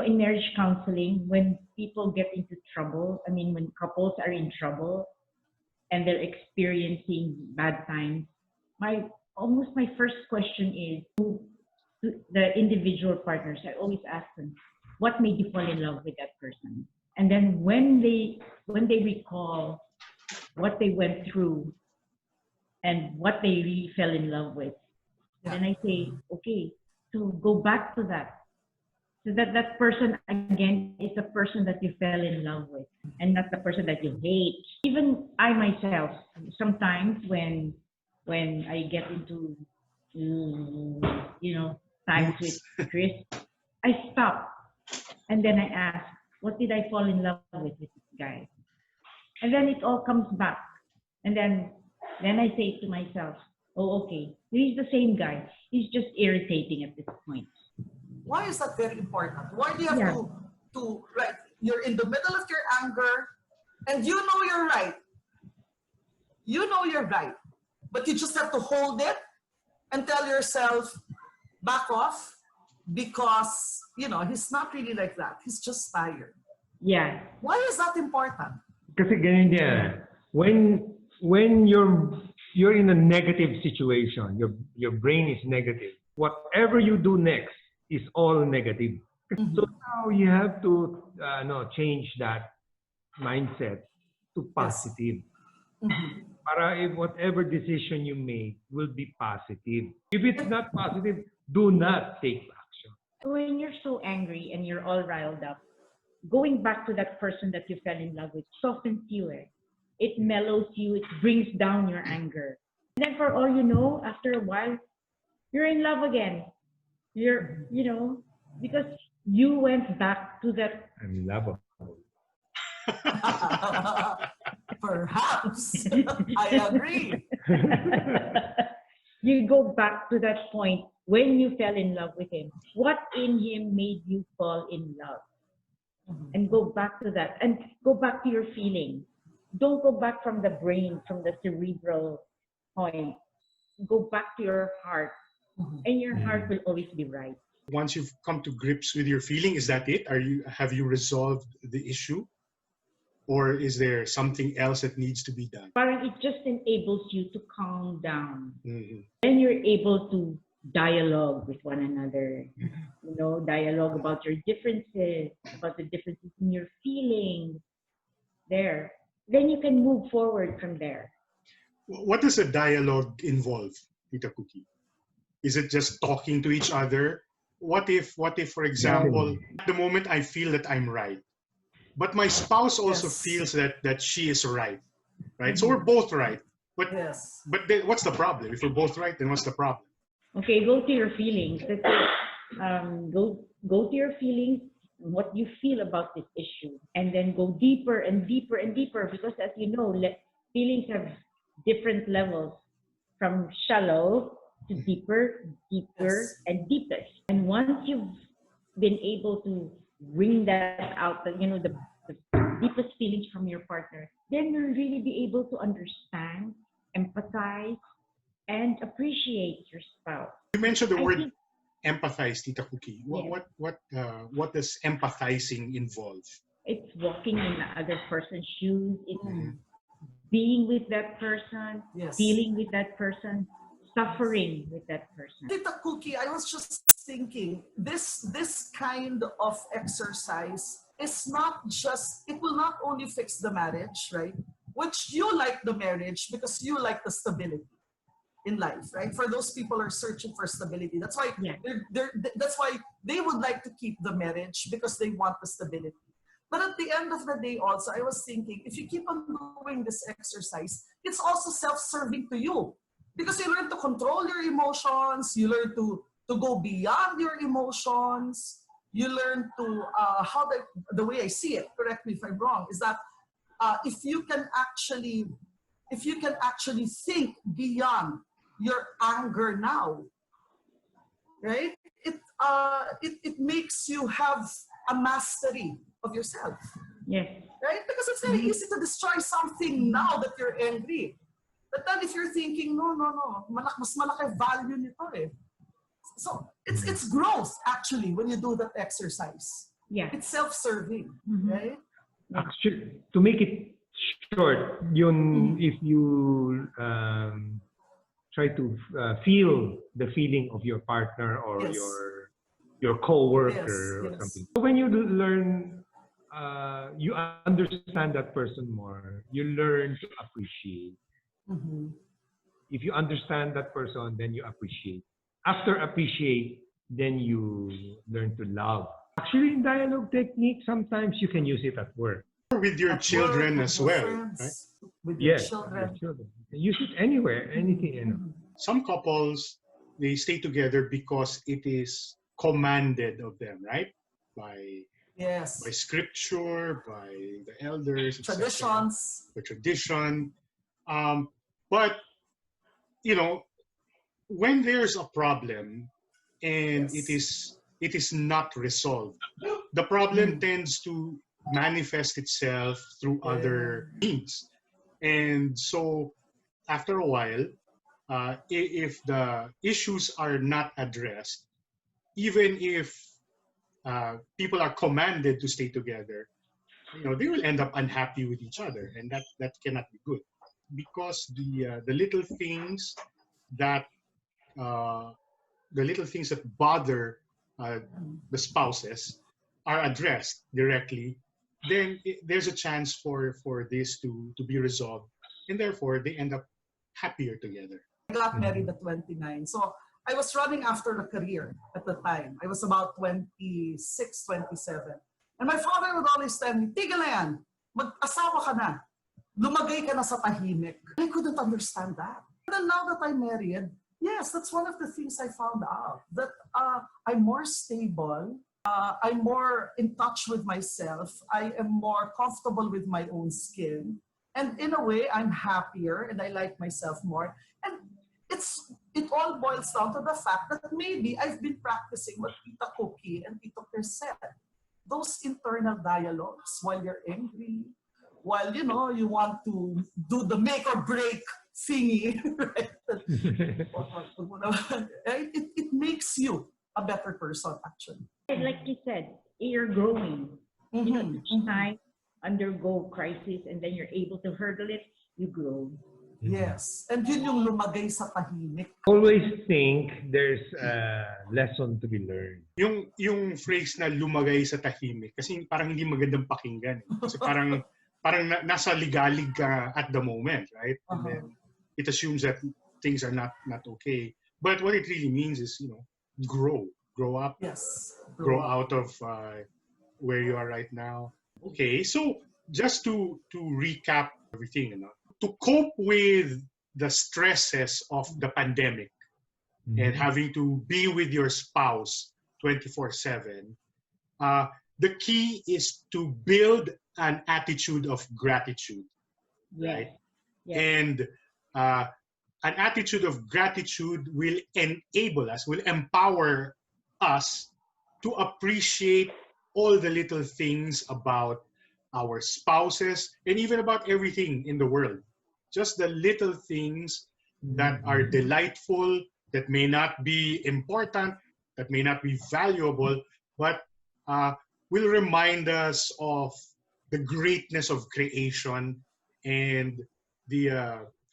in marriage counseling, when people get into trouble, I mean, when couples are in trouble and they're experiencing bad times, my first question is to the individual partners. I always ask them, what made you fall in love with that person? And then when they recall what they went through and what they really fell in love with, then I say, okay, so go back to that. So that person again is the person that you fell in love with and not the person that you hate. Even I myself, sometimes when I get into times with Chris, I stop and then I ask, what did I fall in love with this guy? And then it all comes back. And then I say to myself, oh, okay, he's the same guy. He's just irritating at this point. Why is that very important? Why do you have to right? You're in the middle of your anger and you know you're right. You know you're right. But you just have to hold it and tell yourself, back off, because, he's not really like that. He's just tired. Yeah. Why is that important? Kasi ganyan yan. When you're in a negative situation, your brain is negative. Whatever you do next is all negative. Mm-hmm. So now you have to change that mindset to positive. Yes. Mm-hmm. Para if whatever decision you make will be positive. If it's not positive, do not take action. When you're so angry and you're all riled up, going back to that person that you fell in love with softens you. It mellows you. It brings down your anger. And then for all you know, after a while, you're in love again. Because you went back to that. I'm lovable. Perhaps. I agree. You go back to that point when you fell in love with him. What in him made you fall in love? Mm-hmm. And go back to that. And go back to your feelings. Don't go back from the brain, from the cerebral point. Go back to your heart. Mm-hmm. And your heart will always be right. Once you've come to grips with your feeling, is that it? Have you resolved the issue? Or is there something else that needs to be done? Parang it just enables you to calm down. Mm-hmm. Then you're able to dialogue with one another. Dialogue about your differences, about the differences in your feelings. There. Then you can move forward from there. What does a dialogue involve, Tita Kookie? Is it just talking to each other? What if, for example, at the moment I feel that I'm right, but my spouse also feels that she is right? Mm-hmm. So we're both right. But then what's the problem? If we're both right, then what's the problem? Okay, go to your feelings. Go to your feelings, what you feel about this issue, and then go deeper and deeper and deeper, because as you know, feelings have different levels, from shallow to deeper, and deepest. And once you've been able to bring that out, the deepest feelings from your partner, then you'll really be able to understand, empathize, and appreciate your spouse. You mentioned the word empathize, Tita Kookie. What does empathizing involve? It's walking in the other person's shoes. It's being with that person, feeling with that person, suffering with that person. Tita Kookie, I was just thinking, this kind of exercise is not just, it will not only fix the marriage, right? Which you like the marriage because you like the stability in life, right? For those people who are searching for stability. That's why that's why they would like to keep the marriage, because they want the stability. But at the end of the day also, I was thinking, if you keep on doing this exercise, it's also self-serving to you. Because you learn to control your emotions, you learn to go beyond your emotions, you learn to, the way I see it, correct me if I'm wrong, is that if you can actually think beyond your anger now, right? It makes you have a mastery of yourself. Yes. Right? Because it's very easy to destroy something now that you're angry. But then if you're thinking, no, mas malaki value nito eh. So it's growth actually when you do that exercise. Yeah. It's self-serving, right? Actually, to make it short, if you try to feel the feeling of your partner or Yes. your coworker or Yes. something. When you learn, you understand that person more. You learn to appreciate. Mm-hmm. If you understand that person, then you appreciate. After appreciate, then you learn to love. Actually, in dialogue technique, sometimes you can use it at work. With your At children work, with as your well, friends, right? with your Yes, your children. children. You can use it anywhere, anything. Some couples, they stay together because it is commanded of them, right? By Yes. scripture, by the elders, etc. Traditions. The tradition. But you know, when there's a problem and Yes. it is not resolved, the problem tends to manifest itself through other means. And so after a while, if the issues are not addressed, even if people are commanded to stay together, they will end up unhappy with each other, and that cannot be good, because the little things that uh, bother the spouses are addressed directly, then there's a chance for this to be resolved, and therefore they end up happier together. I got married at 29. So I was running after the career at the time. I was about 26, 27. And my father would always tell me, tigil na yan, mag-asawa ka na, lumagay ka na sa tahimik. I couldn't understand that. And then now that I'm married, yes, that's one of the things I found out, that I'm more stable, I'm more in touch with myself, I am more comfortable with my own skin, and in a way, I'm happier and I like myself more. And it all boils down to the fact that maybe I've been practicing what Tita Kookie and Tito Chris said. Those internal dialogues while you're angry, while you want to do the make or break thingy, right? It makes you a better person, actually. Like you said, you're growing. Each time undergo crisis and then you're able to hurdle it, you grow. Yes. And yun yung lumagay sa tahimik. Always think there's a lesson to be learned. Yung phrase na lumagay sa tahimik, kasi parang hindi magandang pakinggan. Kasi parang nasa ligalig ka at the moment, right? And then it assumes that things are not okay. But what it really means is, grow up. Yes. Grow out of where you are right now. Okay, so just to recap everything, to cope with the stresses of the pandemic and having to be with your spouse 24/7, the key is to build an attitude of gratitude, right? Yes. And an attitude of gratitude will empower us to appreciate all the little things about our spouses and even about everything in the world. Just the little things that are delightful, that may not be important, that may not be valuable, but will remind us of the greatness of creation and the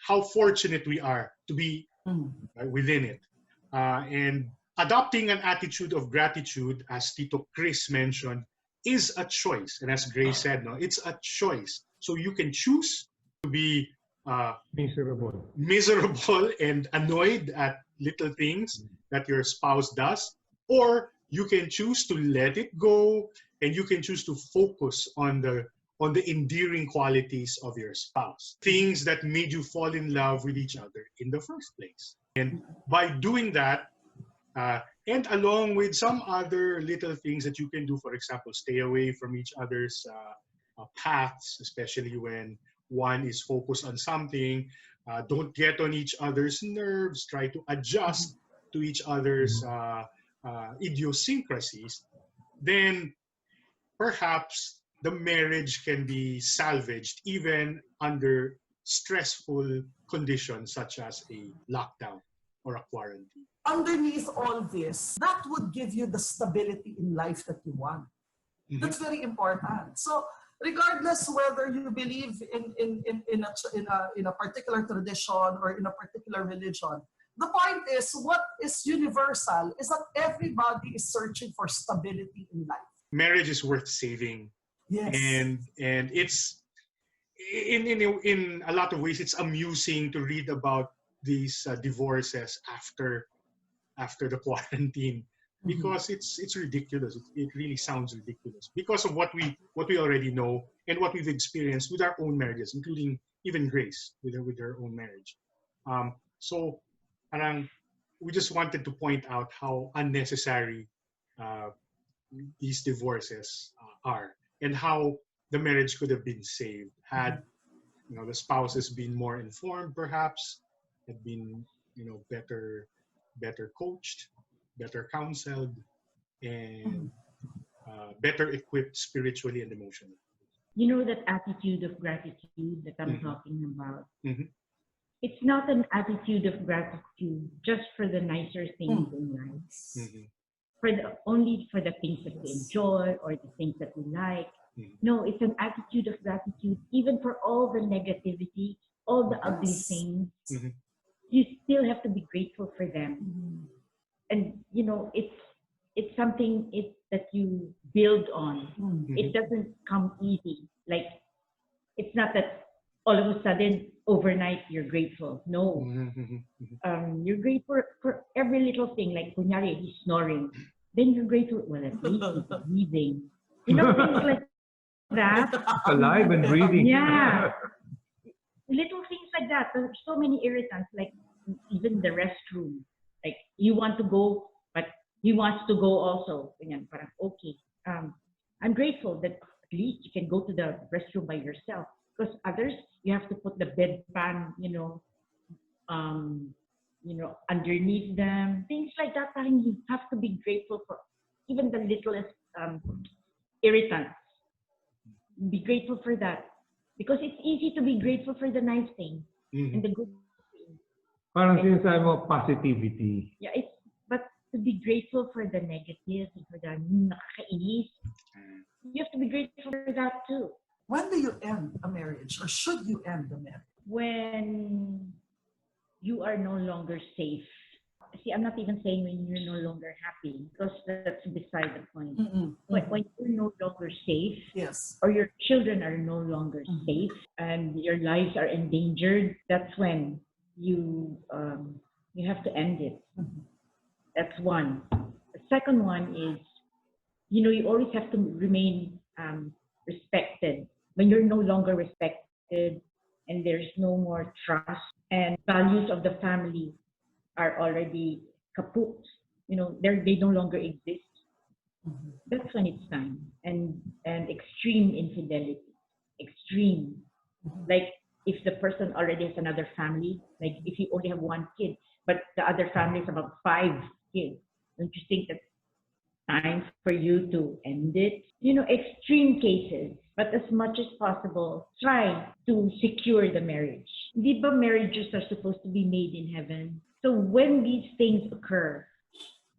how fortunate we are to be within it. And adopting an attitude of gratitude, as Tito Chris mentioned, is a choice. And as Grace said, it's a choice. So you can choose to be miserable and annoyed at little things that your spouse does, or you can choose to let it go, and you can choose to focus on the endearing qualities of your spouse, things that made you fall in love with each other in the first place. And by doing that, and along with some other little things that you can do, for example, stay away from each other's paths, especially when one is focused on something. Don't get on each other's nerves. Try to adjust to each other's idiosyncrasies. Then perhaps the marriage can be salvaged even under stressful conditions such as a lockdown or a quarantine. Underneath all this, that would give you the stability in life that you want. That's very important. So regardless whether you believe in a particular tradition or in a particular religion, the point is what is universal is that everybody is searching for stability in life. Marriage is worth saving, Yes. and it's in a lot of ways it's amusing to read about these divorces after the quarantine, because it's ridiculous. It really sounds ridiculous because of what we already know and what we've experienced with our own marriages, including even Grace with her own marriage. So parang we just wanted to point out how unnecessary these divorces are, and how the marriage could have been saved had the spouses been more informed, perhaps had been better coached, better counseled, and better equipped spiritually and emotionally. You know that attitude of gratitude that I'm talking about? Mhm. It's not an attitude of gratitude just for the nicer things in life, only for the things that we enjoy or the things that we like. No, it's an attitude of gratitude even for all the negativity, all the ugly things. You still have to be grateful for them. And it's something that you build on. It doesn't come easy. Like, it's not that all of a sudden overnight you're grateful. No. You're grateful for every little thing. Like, kunyari, he's snoring. Then you're grateful, well, at least he's breathing. Things like that. Alive and breathing. Yeah. Little things like that. There's so many irritants, like even the restroom. Like, you want to go, but he wants to go also. Parang, okay. I'm grateful that at least you can go to the restroom by yourself. Because others, you have to put the bedpan, underneath them. Things like that. Parang you have to be grateful for even the littlest irritants. Be grateful for that. Because it's easy to be grateful for the nice things and the good things. Parang sinasabi mo, positivity. Yeah, but to be grateful for the negatives and for the nakakainis, you have to be grateful for that too. When do you end a marriage, or should you end a marriage? When you are no longer safe. See, I'm not even saying when you're no longer happy, because that's beside the point. But when you're no longer safe, Yes. or your children are no longer safe, and your lives are endangered, that's when you have to end it. That's one. The second one is, you always have to remain respected. When you're no longer respected and there's no more trust and values of the family are already kaput, they no longer exist. That's when it's time. And extreme infidelity, extreme. Like, if the person already has another family, like if you only have one kid, but the other family is about 5 kids, don't you think that's time for you to end it? Extreme cases. But as much as possible, try to secure the marriage. Di ba marriages are supposed to be made in heaven? So when these things occur,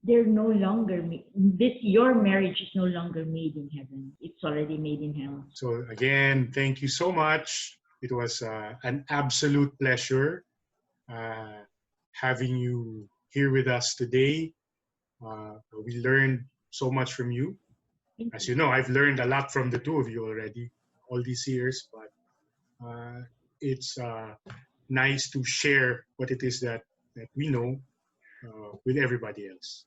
they're no longer your marriage is no longer made in heaven. It's already made in hell. So again, thank you so much. It was an absolute pleasure having you here with us today. We learned so much from you. As you know, I've learned a lot from the two of you already all these years, but it's nice to share what it is that we know with everybody else.